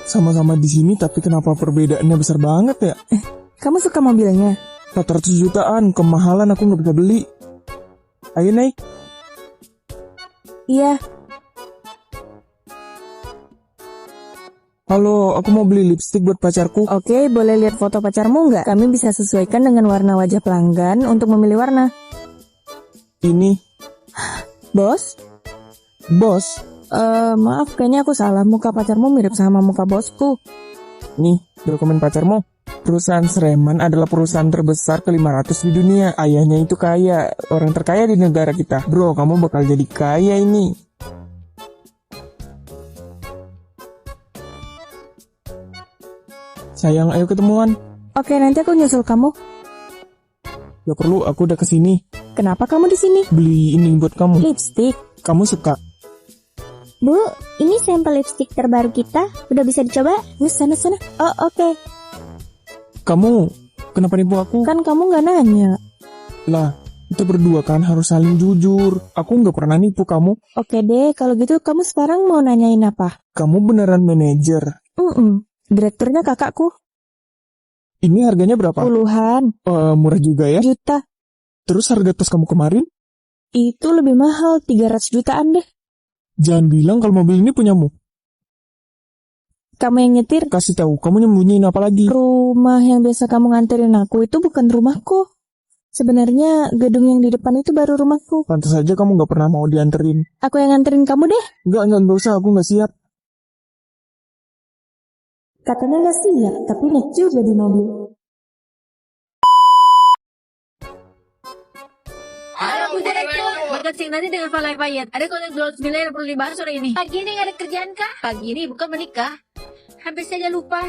Sama-sama di sini, tapi kenapa perbedaannya besar banget ya? Kamu suka mobilnya? 400 jutaan, kemahalan aku nggak bisa beli. Ayo naik. Iya. Halo, aku mau beli lipstik buat pacarku. Oke, boleh lihat foto pacarmu nggak? Kami bisa sesuaikan dengan warna wajah pelanggan untuk memilih warna. Ini, Bos? bos. Maaf, kayaknya aku salah. Muka pacarmu mirip sama muka bosku. Nih, dokumen pacarmu. Perusahaan Sreman adalah perusahaan terbesar ke-500 di dunia. Ayahnya itu kaya, orang terkaya di negara kita. Bro, kamu bakal jadi kaya ini. Sayang, ayo ketemuan. Oke, nanti aku nyusul kamu. Gak perlu, aku udah kesini. Kenapa kamu di sini? Beli ini buat kamu. Lipstick. Kamu suka? Bu, ini sampel lipstik terbaru kita. Udah bisa dicoba? Sana. Oh, oke. Kamu, kenapa nipu aku? Kan kamu nggak nanya. Lah, kita berdua kan harus saling jujur. Aku nggak pernah nipu kamu. Oke deh, kalau gitu kamu sekarang mau nanyain apa? Kamu beneran manajer. Direkturnya kakakku. Ini harganya berapa? Puluhan Murah juga ya. juta. Terus harga tas kamu kemarin? Itu lebih mahal, 300 jutaan deh. Jangan bilang kalau mobil ini punyamu. Kamu yang nyetir. Kasih tahu, kamu nyembunyiin apa lagi? Rumah yang biasa kamu nganterin aku itu bukan rumahku. Sebenarnya gedung yang di depan itu baru rumahku. Pantas aja kamu nggak pernah mau dianterin. Aku yang nganterin kamu deh. Nggak usah, aku nggak siap. Katanya nggak siap, tapi naik juga di mobil. Halo Bu Direktur, berkencing nanti dengan Valai Payet. Ada konten 200 miliar yang perlu dibahas sore ini. Pagi ini nggak ada kerjaan kah? Pagi ini bukan menikah. Hampir saja lupa.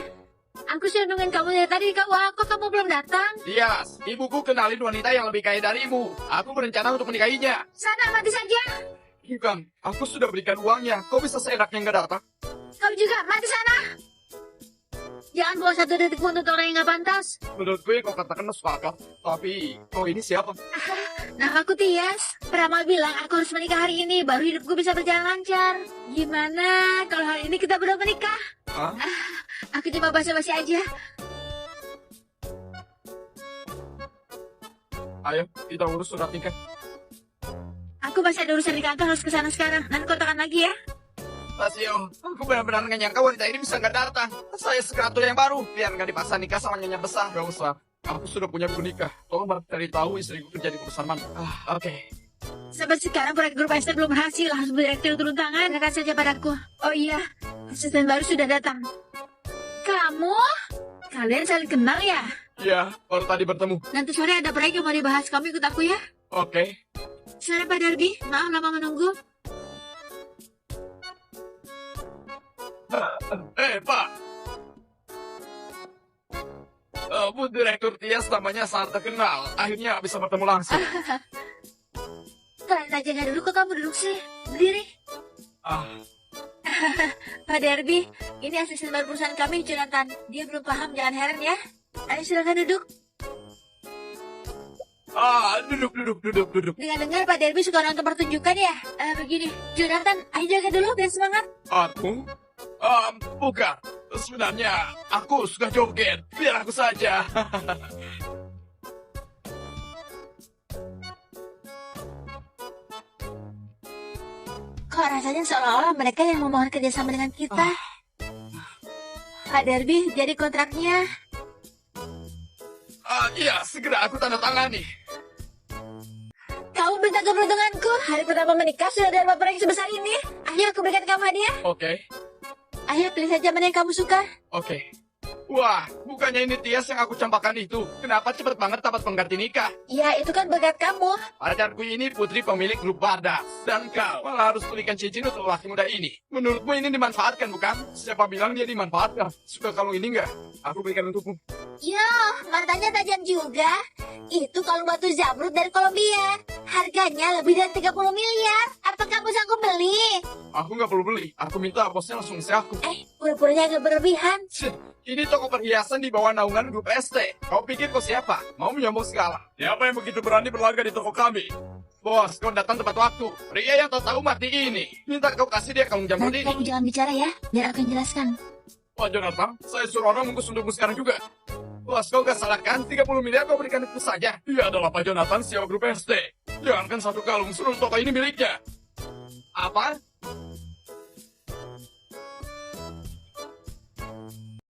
Aku sudah nungguin kamu dari tadi di KUA, kok kamu belum datang? Yes, ibuku kenalin wanita yang lebih kaya darimu. Aku berencana untuk menikahinya. Sana mati saja. Bukan, aku sudah berikan uangnya. Kok bisa seenaknya nggak datang? Kau juga mati sana. Jangan buang satu detik pun untuk orang yang nggak pantas. Menurut gue kau katakan masuk akal. Tapi, kau ini siapa? Nah, aku Tias. Peramal bilang aku harus menikah hari ini, baru hidupku bisa berjalan lancar. Gimana kalau hari ini kita berdua menikah? Hah? Aku cuma basa-basi aja. Ayo, kita urus surat nikah. Aku masih ada urusan di kantor, harus ke sana sekarang. Nanti kontakan lagi ya. Tasio, aku benar-benar nggak nyangka wanita ini bisa nggak datang. Saya segera atur yang baru, biar nggak dipaksa nikah sama nyonya besar. Gak usah, aku sudah punya buku nikah. Tolong bantu cari tahu istriku kerja di perusahaan mana. Oke. Sampai sekarang proyek grup ST belum berhasil. Harus direktur turun tangan. Dengarkan saja padaku. Oh iya, asisten baru sudah datang. Kamu? Kalian saling kenal ya? Ya, baru tadi bertemu. Nanti sore ada proyek yang mau dibahas. Kamu ikut aku ya? Oke. Sore Pak Darby, maaf lama menunggu. Pak. Bu Direktur Tias namanya sangat terkenal. Akhirnya bisa bertemu langsung. Kalian aja nggak dulu, kok kamu duduk sih? Berdiri. Pak Darby, ini asisten baru perusahaan kami, Jonathan. Dia belum paham, jangan heran ya. Ayo silakan duduk. Duduk. Dengar-dengar Pak Darby suka nonton pertunjukan ya? Begini, Jonathan, ayo jaga dulu biar semangat. Aku? Bukan. Sebenarnya aku suka joget. Biar aku saja. Kok rasanya seolah-olah mereka yang memohon kerjasama dengan kita. Pak Darby, jadi kontraknya. Iya, segera aku tanda tangani. Kamu minta keberuntunganku. Hari pertama menikah sudah ada proyek sebesar ini. Ayo aku berikan kamu hadiah. Oke. Ayo pilih saja mana yang kamu suka. Oke. Wah, bukannya ini Tias yang aku campakkan itu. Kenapa cepet banget dapat pengganti nikah? Ya, itu kan berkat kamu. Pacarku ini putri pemilik grup Bardas. Dan kau malah harus belikan cincin untuk laki muda ini. Menurutmu ini dimanfaatkan, bukan? Siapa bilang dia dimanfaatkan? Suka kalung ini nggak? Aku berikan untukmu. Yo, matanya tajam juga. Itu kalung batu zamrud dari Kolombia. Harganya lebih dari 30 miliar. Apa kamu sanggup beli? Aku nggak perlu beli. Aku minta bosnya langsung ngasih aku. Pura-puranya agak berlebihan. Ini toko perhiasan di bawah naungan grup ST. Kau pikir kau siapa? Mau menyombong segala. Siapa yang begitu berani berlagak di toko kami? Bos, kau datang tepat waktu. Pria yang tak tahu mati ini. Minta kau kasih dia kalung jamrud ini. Kamu jangan bicara ya, biar aku yang jelaskan. Pak Jonathan, saya suruh orang membus untukmu sekarang juga. Bos, kau gak salah kan? 30 miliar kau berikan itu saja. Dia adalah Pak Jonathan, CEO Grup SD. Jangankan satu kalung, seluruh toko ini miliknya. Apa?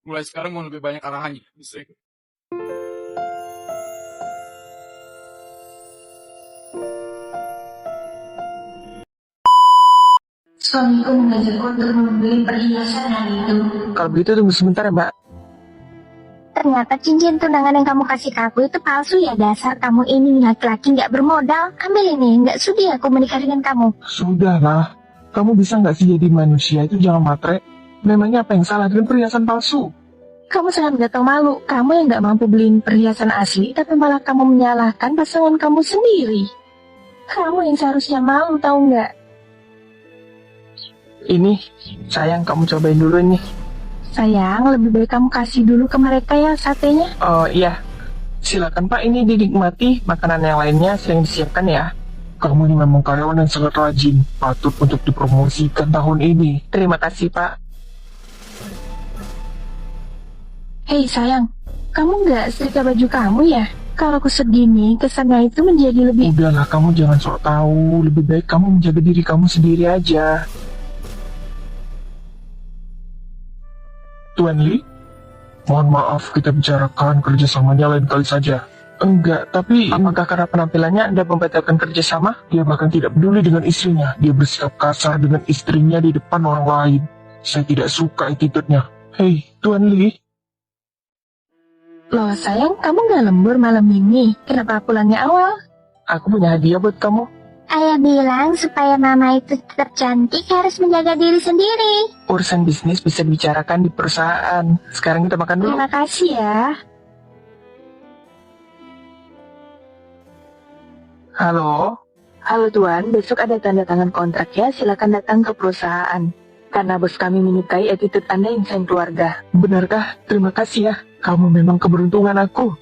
Mulai sekarang mau lebih banyak arahannya. Istriku. Suamiku mengajakku untuk membeli perhiasan hari itu. Kalau begitu tunggu sebentar ya, Mbak. Ternyata cincin tunangan yang kamu kasih ke aku itu palsu ya. Dasar kamu ini laki-laki nggak bermodal. Ambil ini, nggak sudi aku menikah dengan kamu. Sudahlah. Kamu bisa nggak sih jadi manusia itu jangan matre? Memangnya apa yang salah dengan perhiasan palsu? Kamu sangat gak tahu malu. Kamu yang gak mampu beliin perhiasan asli, tapi malah kamu menyalahkan pasangan kamu sendiri. Kamu yang seharusnya malu, tahu nggak? Ini, sayang kamu cobain dulu nih. Sayang, lebih baik kamu kasih dulu ke mereka ya satenya. Oh iya, silakan Pak, ini dinikmati. Makanan yang lainnya sering disiapkan ya. Kamu ini memang karyawan yang sangat rajin, patut untuk dipromosikan tahun ini. Terima kasih Pak. Hei sayang, kamu nggak setrika baju kamu ya? Kalau aku segini, kesannya itu menjadi lebih... Udahlah, kamu jangan sok tahu. Lebih baik kamu menjaga diri kamu sendiri aja. Tuan Lee, mohon maaf kita bicarakan kerjasamanya lain kali saja. Enggak, tapi apakah karena penampilannya Anda membatalkan kerjasama? Dia bahkan tidak peduli dengan istrinya. Dia bersikap kasar dengan istrinya di depan orang lain. Saya tidak suka attitude-nya. Hei, Tuan Lee. Loh sayang, kamu nggak lembur malam ini? Kenapa pulangnya awal? Aku punya hadiah buat kamu. Ayah bilang supaya mama itu tetap cantik harus menjaga diri sendiri. Urusan bisnis bisa dibicarakan di perusahaan. Sekarang kita makan dulu. Terima kasih ya. Halo? Halo Tuan, besok ada tanda tangan kontrak ya, silakan datang ke perusahaan. Karena bos kami menyukai attitude Anda yang sayang keluarga. Benarkah? Terima kasih ya. Kamu memang keberuntungan aku.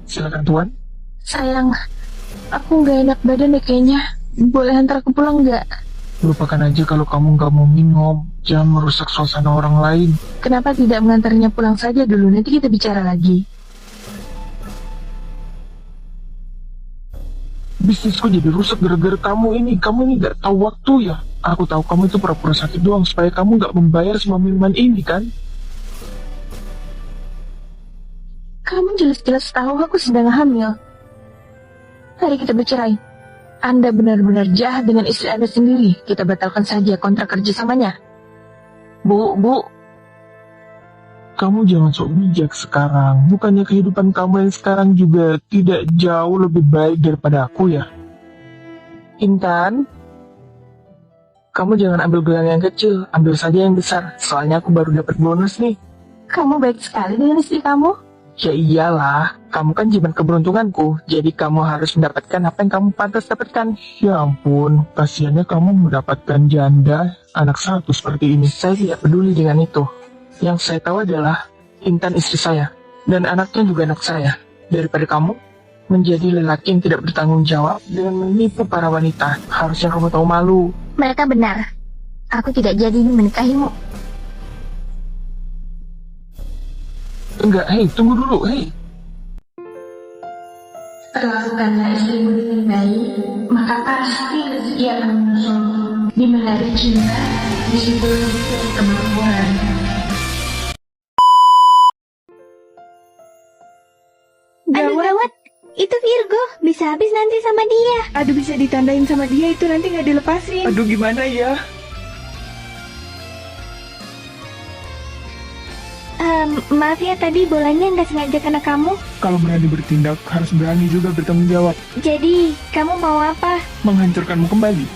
Silakan Tuan. Sayang, aku nggak enak badan deh kayaknya. Boleh antar aku pulang nggak? Lupakan aja kalau kamu nggak mau minum. Jangan merusak suasana orang lain. Kenapa tidak mengantarnya pulang saja dulu, nanti kita bicara lagi. Bisnisku jadi rusak gara-gara kamu ini. Kamu ini nggak tahu waktu ya. Aku tahu kamu itu pura-pura sakit doang supaya kamu nggak membayar semua minuman ini kan. Kamu jelas-jelas tahu aku sedang hamil. Mari kita bercerai. Anda benar-benar jahat dengan istri Anda sendiri. Kita batalkan saja kontrak kerjasamanya. Bu. Kamu jangan sok bijak sekarang. Bukannya kehidupan kamu yang sekarang juga tidak jauh lebih baik daripada aku ya? Intan, kamu jangan ambil gelang yang kecil, ambil saja yang besar. Soalnya aku baru dapat bonus nih. Kamu baik sekali dengan istri kamu. Ya iyalah, kamu kan jimat keberuntunganku. Jadi kamu harus mendapatkan apa yang kamu pantas dapatkan. Ya ampun, kasihannya kamu mendapatkan janda anak satu seperti ini. Saya tidak peduli dengan itu. Yang saya tahu adalah Intan istri saya, dan anaknya juga anak saya. Daripada kamu menjadi lelaki yang tidak bertanggung jawab dengan menipu para wanita, harusnya kamu tahu malu. Mereka benar. Aku tidak jadi menikahimu. Enggak, hei, tunggu dulu, hei. Perlakukanlah istrimu dengan baik, maka pasti rezeki akan menyusul. Di mana ada cinta, di situ kemampuan. Aduh gawat, itu Virgo. Bisa habis nanti sama dia. Aduh, bisa ditandain sama dia itu nanti nggak dilepasin. Aduh, gimana ya? Maaf ya tadi bolanya nggak sengaja kena kamu. Kalau berani bertindak, harus berani juga bertanggung jawab. Jadi, kamu mau apa? Menghancurkanmu kembali.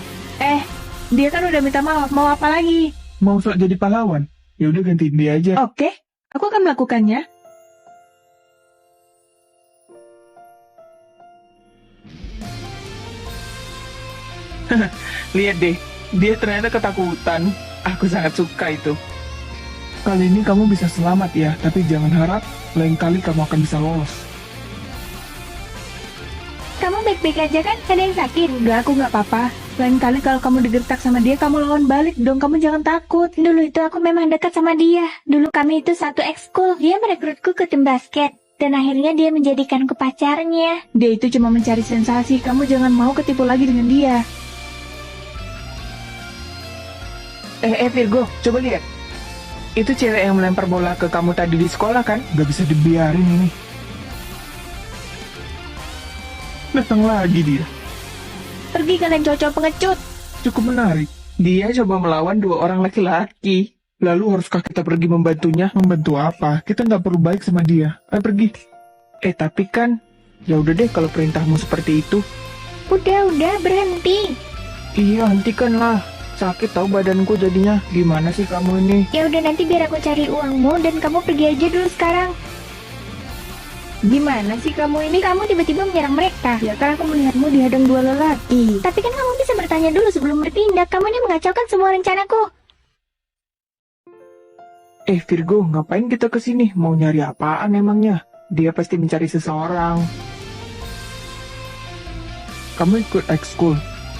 Dia kan udah minta maaf, mau apa lagi? Mau sok jadi pahlawan? Ya udah gantiin dia aja. Oke, aku akan melakukannya. Lihat deh, dia ternyata ketakutan. Aku sangat suka itu. Kali ini kamu bisa selamat ya, tapi jangan harap lain kali kamu akan bisa lolos. Kamu baik-baik aja kan? Ada yang sakit? Enggak, aku nggak apa-apa. Lain kali kalau kamu digertak sama dia, kamu lawan balik dong. Kamu jangan takut. Dulu itu aku memang dekat sama dia. Dulu kami itu satu ekskul. Dia merekrutku ke tim basket. Dan akhirnya dia menjadikanku pacarnya. Dia itu cuma mencari sensasi. Kamu jangan mau ketipu lagi dengan dia. Virgo, coba lihat. Itu cewek yang melempar bola ke kamu tadi di sekolah kan? Gak bisa dibiarin ini. Datang lagi dia. Pergi kalian cowok pengecut. Cukup menarik. Dia coba melawan 2 orang laki-laki. Lalu haruskah kita pergi membantunya? Membantu apa? Kita nggak perlu baik sama dia. Ayo pergi. Tapi kan, ya udah deh kalau perintahmu seperti itu. Udah, berhenti. Iya, hentikanlah. Sakit tahu badanku jadinya. Gimana sih kamu ini? Ya udah, nanti biar aku cari uangmu dan kamu pergi aja dulu sekarang. Gimana sih kamu ini? Kamu tiba-tiba menyerang mereka. Ya kan aku melihatmu dihadang 2 lelaki. Tapi kan kamu bisa bertanya dulu sebelum bertindak. Kamu ini mengacaukan semua rencanaku. Virgo, ngapain kita kesini? Mau nyari apaan emangnya? Dia pasti mencari seseorang. Kamu ikut ekskul.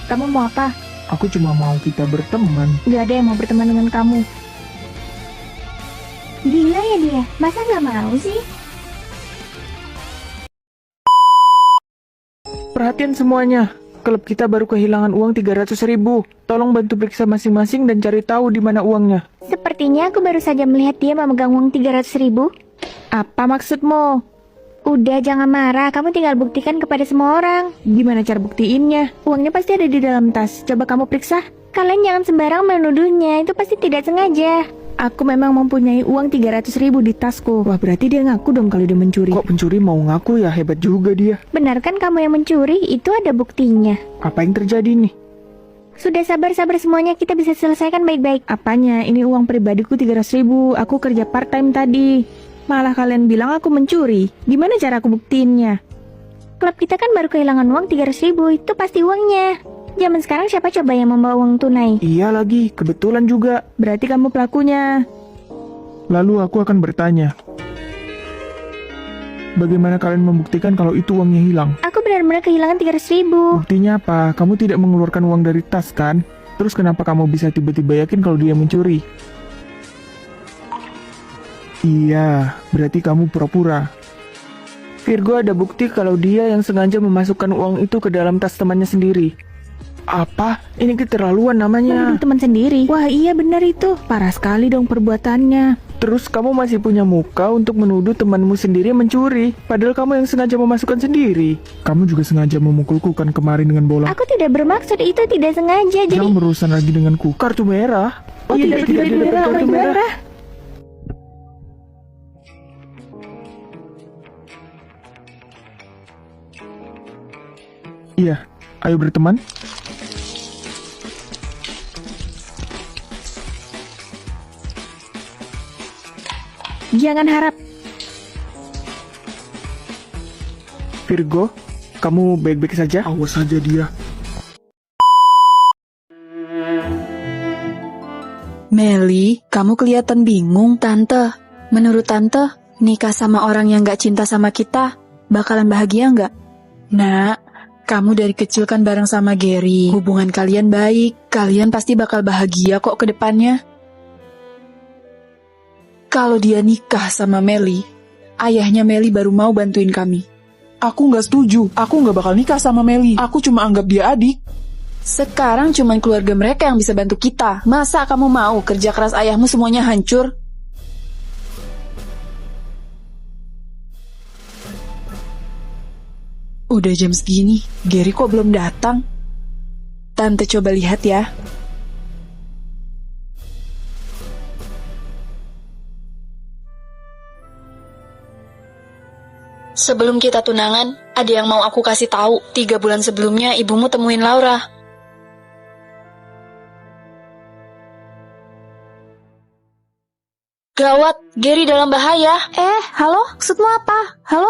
Kamu mau apa? Aku cuma mau kita berteman. Gak ada yang mau berteman dengan kamu. Gila ya dia. Masa nggak mau sih? Perhatian semuanya. Klub kita baru kehilangan uang 300.000. Tolong bantu periksa masing-masing dan cari tahu di mana uangnya. Sepertinya aku baru saja melihat dia memegang uang 300.000. Apa maksudmu? Udah, jangan marah. Kamu tinggal buktikan kepada semua orang. Gimana cara buktiinnya? Uangnya pasti ada di dalam tas. Coba kamu periksa. Kalian jangan sembarang menuduhnya. Itu pasti tidak sengaja. Aku memang mempunyai uang 300.000 di tasku. Wah, berarti dia ngaku dong kalau dia mencuri. Kok pencuri mau ngaku ya? Hebat juga dia. Benar kan kamu yang mencuri? Itu ada buktinya. Apa yang terjadi nih? Sudah, sabar semuanya. Kita bisa selesaikan baik-baik. Apanya? Ini uang pribadiku 300.000. Aku kerja part-time tadi. Malah kalian bilang aku mencuri. Gimana cara aku buktiinnya? Klub kita kan baru kehilangan uang 300.000. Itu pasti uangnya. Zaman sekarang siapa coba yang membawa uang tunai? Iya lagi, kebetulan juga. Berarti kamu pelakunya. Lalu aku akan bertanya, bagaimana kalian membuktikan kalau itu uangnya hilang? Aku benar-benar kehilangan 300.000. Buktinya apa? Kamu tidak mengeluarkan uang dari tas kan? Terus kenapa kamu bisa tiba-tiba yakin kalau dia mencuri? Iya, berarti kamu pura-pura. Virgo ada bukti kalau dia yang sengaja memasukkan uang itu ke dalam tas temannya sendiri. Apa? Ini keterlaluan namanya. Menuduh teman sendiri. Wah, iya benar itu. Parah sekali dong perbuatannya. Terus kamu masih punya muka untuk menuduh temanmu sendiri mencuri. Padahal kamu yang sengaja memasukkan sendiri. Kamu juga sengaja memukulku kan kemarin dengan bola. Aku tidak bermaksud, itu tidak sengaja. Jadi Jangan berurusan lagi denganku. Kartu merah. Oh, tidak kartu merah. Iya, ayo berteman. Jangan harap. Virgo, kamu baik-baik saja? Awas saja dia. Meli, kamu kelihatan bingung. Tante, menurut Tante, nikah sama orang yang gak cinta sama kita, bakalan bahagia gak? Nak, kamu dari kecil kan bareng sama Gary. Hubungan kalian baik, kalian pasti bakal bahagia kok ke depannya. Kalau dia nikah sama Meli, ayahnya Meli baru mau bantuin kami. Aku nggak setuju. Aku nggak bakal nikah sama Meli. Aku cuma anggap dia adik. Sekarang cuman keluarga mereka yang bisa bantu kita. Masa kamu mau kerja keras ayahmu semuanya hancur? Udah jam segini, Gary kok belum datang? Tante coba lihat ya. Sebelum kita tunangan, ada yang mau aku kasih tahu. 3 bulan sebelumnya ibumu temuin Laura. Gawat, Gary dalam bahaya. halo? Maksudmu apa? Halo?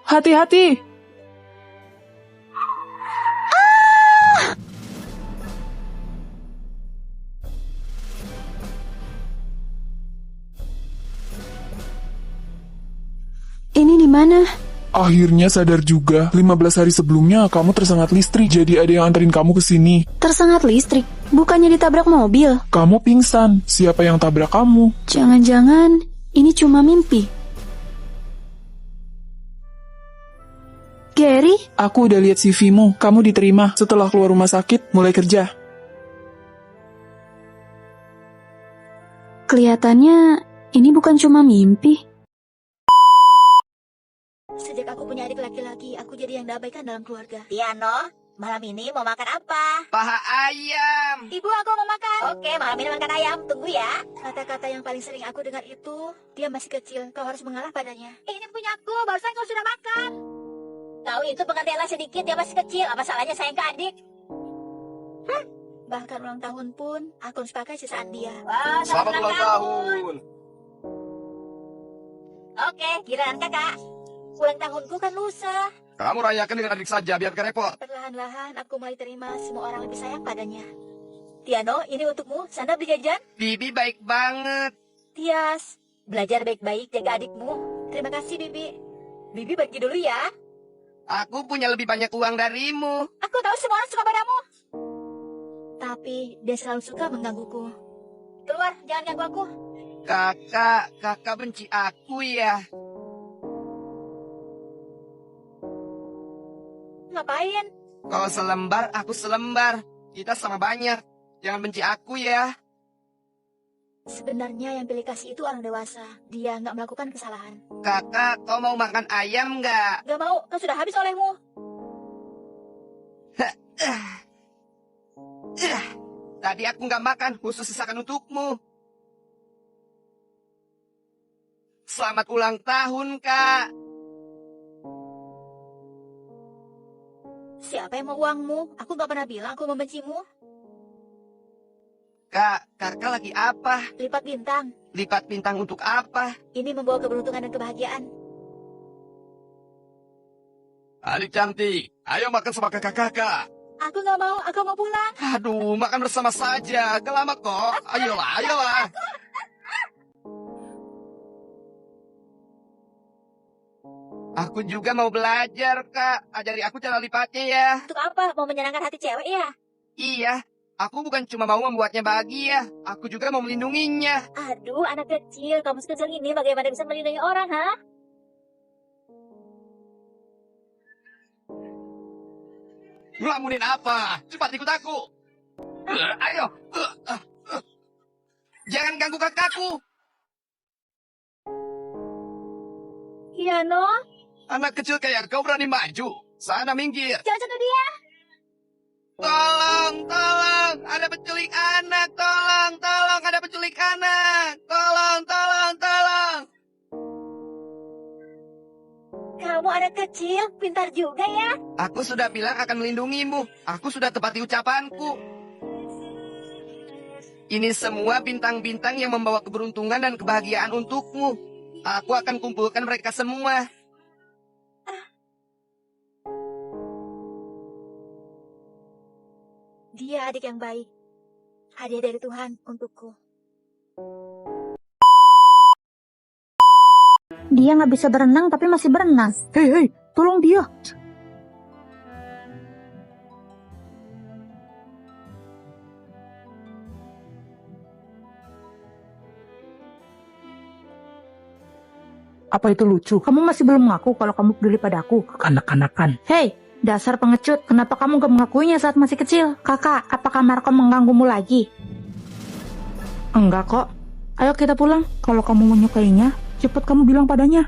Hati-hati. gimana? Akhirnya sadar juga, 15 hari sebelumnya kamu tersengat listrik, jadi ada yang anterin kamu ke sini. Tersengat listrik? Bukannya ditabrak mobil? Kamu pingsan, siapa yang tabrak kamu? Jangan-jangan ini cuma mimpi. Gary? Aku udah lihat CV-mu, kamu diterima. Setelah keluar rumah sakit, mulai kerja. Kelihatannya ini bukan cuma mimpi. Sejak aku punya adik laki-laki, aku jadi yang diabaikan dalam keluarga. Tiano, malam ini mau makan apa? Paha ayam. Ibu, aku mau makan. Oke, malam ini makan ayam. Tunggu ya. Kata-kata yang paling sering aku dengar itu, dia masih kecil, kau harus mengalah padanya. Ini punya aku, barusan kau sudah makan. Tahu itu pengertianlah sedikit, dia masih kecil. Apa salahnya sayang ke adik? Bahkan ulang tahun pun, aku harus pakai sisaan dia. Wah, Selamat ulang tahun. Oke, giliran kakak. Ulang tahunku kan lusa. Kamu rayakan dengan adik saja, biar gak repot. Perlahan-lahan aku mulai terima semua orang lebih sayang padanya. Tiano, ini untukmu. Sana beli jajan. Bibi baik banget. Tias, belajar baik-baik, jaga adikmu. Terima kasih, Bibi. Bibi pergi dulu ya. Aku punya lebih banyak uang darimu. Aku tahu semua orang suka padamu. Tapi dia selalu suka menggangguku. Keluar, jangan ganggu aku. Kakak benci aku ya. Ngapain? Kau selembar, aku selembar. Kita sama banyak. Jangan benci aku ya. Sebenarnya yang pilih kasih itu orang dewasa. Dia nggak melakukan kesalahan. Kakak, kau mau makan ayam nggak? Gak mau, kan sudah habis olehmu. Tadi aku nggak makan, khusus sisakan untukmu. Selamat ulang tahun, Kak. Siapa yang mau uangmu? Aku nggak pernah bilang aku membencimu. Kak, kakak lagi apa? Lipat bintang. Lipat bintang untuk apa? Ini membawa keberuntungan dan kebahagiaan. Adik cantik, ayo makan sama kakak-kakak. Aku nggak mau, aku mau pulang. Aduh, makan bersama saja. Gak lama kok. Ayolah, ayolah. Aku juga mau belajar, Kak. Ajari aku cara lipatnya ya. Untuk apa? Mau menyenangkan hati cewek ya? Iya, aku bukan cuma mau membuatnya bahagia. Aku juga mau melindunginya. Aduh, anak kecil. Kamu sekecil ini bagaimana bisa melindungi orang, ha? Ngelamunin apa? Cepat ikut aku. Ayo. Jangan ganggu kakakku. Tiano, Anak kecil kayak kau berani maju. Sana minggir. jangan sentuh dia. Tolong, tolong. Ada penculik anak. Tolong, tolong. Ada penculik anak. Tolong, tolong, tolong. Kamu anak kecil, pintar juga ya. Aku sudah bilang akan melindungimu. Aku sudah tepati ucapanku. Ini semua bintang-bintang yang membawa keberuntungan dan kebahagiaan untukmu. Aku akan kumpulkan mereka semua. Dia adik yang baik. Hadiah dari Tuhan untukku. Dia nggak bisa berenang tapi masih berenang. Hei, tolong dia. Apa itu lucu? Kamu masih belum mengaku kalau kamu peduli padaku. Kanak-kanakan. Hei, dasar pengecut. Kenapa kamu gak mengakuinya saat masih kecil? Kakak, apakah Marco mengganggumu lagi? Enggak kok. Ayo kita pulang. Kalau kamu menyukainya, cepat kamu bilang padanya.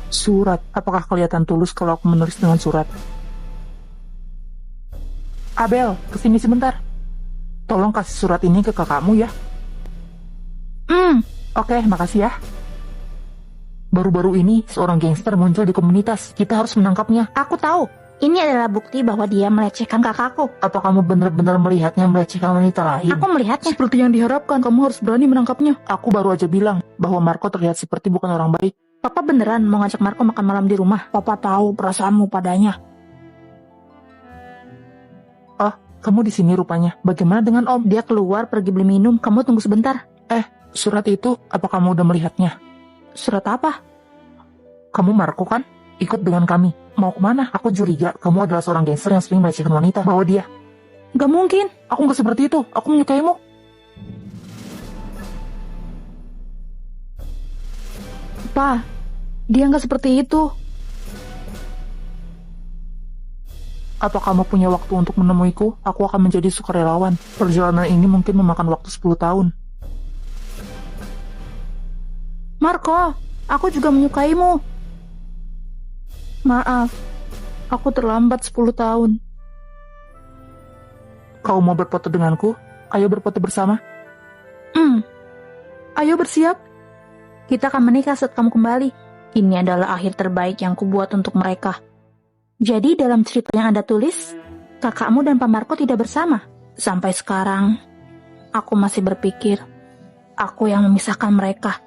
Surat. Apakah kelihatan tulus kalau aku menulis dengan surat? Abel, kesini sebentar. Tolong kasih surat ini ke kakakmu ya. Oke, makasih ya. Baru-baru ini, seorang gangster muncul di komunitas. Kita harus menangkapnya. Aku tahu. Ini adalah bukti bahwa dia melecehkan kakakku. Apa kamu benar-benar melihatnya melecehkan wanita lain? Aku melihatnya. Seperti yang diharapkan, kamu harus berani menangkapnya. Aku baru aja bilang bahwa Marco terlihat seperti bukan orang baik. Papa beneran mau ngajak Marco makan malam di rumah. Papa tahu perasaanmu padanya. Oh, kamu di sini rupanya. Bagaimana dengan Om? Dia keluar pergi beli minum. Kamu tunggu sebentar. Surat itu, apa kamu udah melihatnya? Surat apa? Kamu Marco kan? Ikut dengan kami. Mau kemana? Aku curiga kamu adalah seorang gangster yang sering melecehkan wanita. Bawa dia. Gak mungkin. Aku nggak seperti itu. Aku menyukaimu. Pa, dia nggak seperti itu. Apa kamu punya waktu untuk menemuiku? Aku akan menjadi sukarelawan. Perjalanan ini mungkin memakan waktu 10 tahun. Marco, aku juga menyukaimu. Maaf, aku terlambat 10 tahun. Kau mau berfoto denganku? Ayo berfoto bersama. Ayo bersiap. Kita akan menikah saat kamu kembali. Ini adalah akhir terbaik yang kubuat untuk mereka. Jadi dalam cerita yang Anda tulis, kakakmu dan Pak Marco tidak bersama. Sampai sekarang, aku masih berpikir, aku yang memisahkan mereka.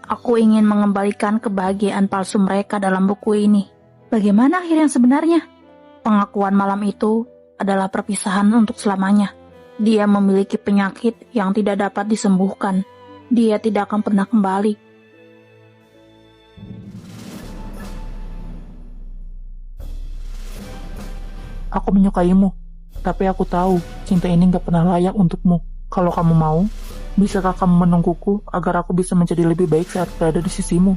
Aku ingin mengembalikan kebahagiaan palsu mereka dalam buku ini. Bagaimana akhir yang sebenarnya? Pengakuan malam itu adalah perpisahan untuk selamanya. Dia memiliki penyakit yang tidak dapat disembuhkan. Dia tidak akan pernah kembali. Aku menyukaimu, tapi aku tahu cinta ini gak pernah layak untukmu. Kalau kamu mau, bisakah kamu menungguku agar aku bisa menjadi lebih baik saat berada di sisimu?